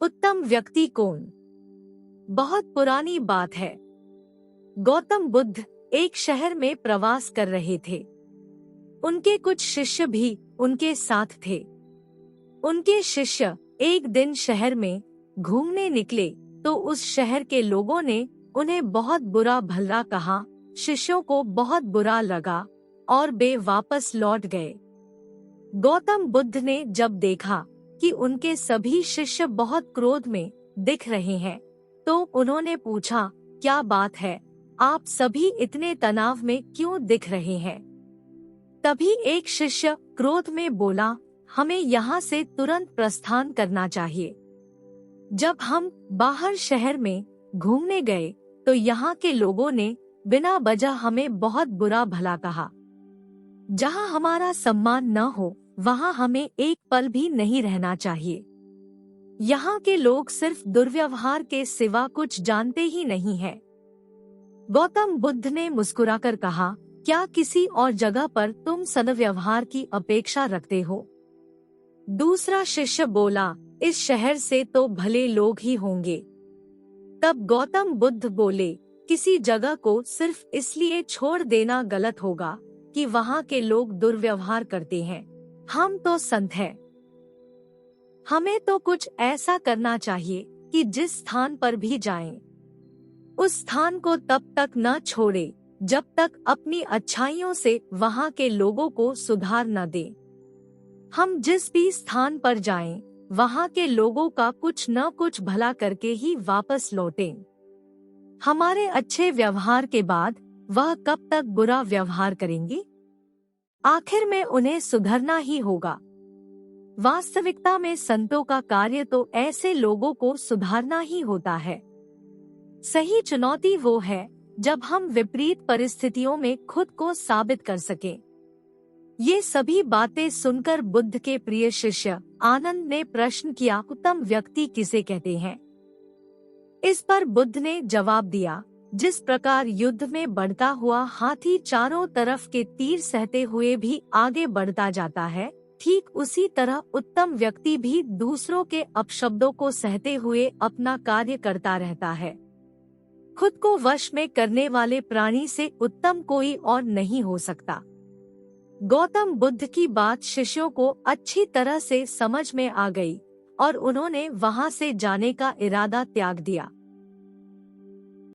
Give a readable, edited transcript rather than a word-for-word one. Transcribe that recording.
उत्तम व्यक्ति कौन? बहुत पुरानी बात है। गौतम बुद्ध एक शहर में प्रवास कर रहे थे। उनके कुछ शिष्य भी उनके साथ थे। उनके शिष्य एक दिन शहर में घूमने निकले तो उस शहर के लोगों ने उन्हें बहुत बुरा भला कहा। शिष्यों को बहुत बुरा लगा और वे वापस लौट गए। गौतम बुद्ध ने जब देखा कि उनके सभी शिष्य बहुत क्रोध में दिख रहे हैं, तो उन्होंने पूछा, क्या बात है, आप सभी इतने तनाव में क्यों दिख रहे हैं? तभी एक शिष्य क्रोध में बोला, हमें यहाँ से तुरंत प्रस्थान करना चाहिए। जब हम बाहर शहर में घूमने गए तो यहाँ के लोगों ने बिना वजह हमें बहुत बुरा भला कहा। जहाँ हमारा सम्मान न हो वहाँ हमें एक पल भी नहीं रहना चाहिए। यहाँ के लोग सिर्फ दुर्व्यवहार के सिवा कुछ जानते ही नहीं हैं। गौतम बुद्ध ने मुस्कुराकर कहा, क्या किसी और जगह पर तुम सद्व्यवहार की अपेक्षा रखते हो? दूसरा शिष्य बोला, इस शहर से तो भले लोग ही होंगे। तब गौतम बुद्ध बोले, किसी जगह को सिर्फ इसलिए छोड़ देना गलत होगा कि वहाँ के लोग दुर्व्यवहार करते हैं। हम तो संत हैं। हमें तो कुछ ऐसा करना चाहिए कि जिस स्थान पर भी जाएं, उस स्थान को तब तक न छोड़े जब तक अपनी अच्छाइयों से वहाँ के लोगों को सुधार न दें। हम जिस भी स्थान पर जाएं, वहाँ के लोगों का कुछ न कुछ भला करके ही वापस लौटें। हमारे अच्छे व्यवहार के बाद वह कब तक बुरा व्यवहार करेंगे? आखिर में उन्हें सुधरना ही होगा। वास्तविकता में संतों का कार्य तो ऐसे लोगों को सुधारना ही होता है। सही चुनौती वो है जब हम विपरीत परिस्थितियों में खुद को साबित कर सकें। ये सभी बातें सुनकर बुद्ध के प्रिय शिष्य आनंद ने प्रश्न किया, उत्तम व्यक्ति किसे कहते हैं? इस पर बुद्ध ने जवाब दिया, जिस प्रकार युद्ध में बढ़ता हुआ हाथी चारों तरफ के तीर सहते हुए भी आगे बढ़ता जाता है, ठीक उसी तरह उत्तम व्यक्ति भी दूसरों के अपशब्दों को सहते हुए अपना कार्य करता रहता है। खुद को वश में करने वाले प्राणी से उत्तम कोई और नहीं हो सकता। गौतम बुद्ध की बात शिष्यों को अच्छी तरह से समझ में आ गई और उन्होंने वहां से जाने का इरादा त्याग दिया।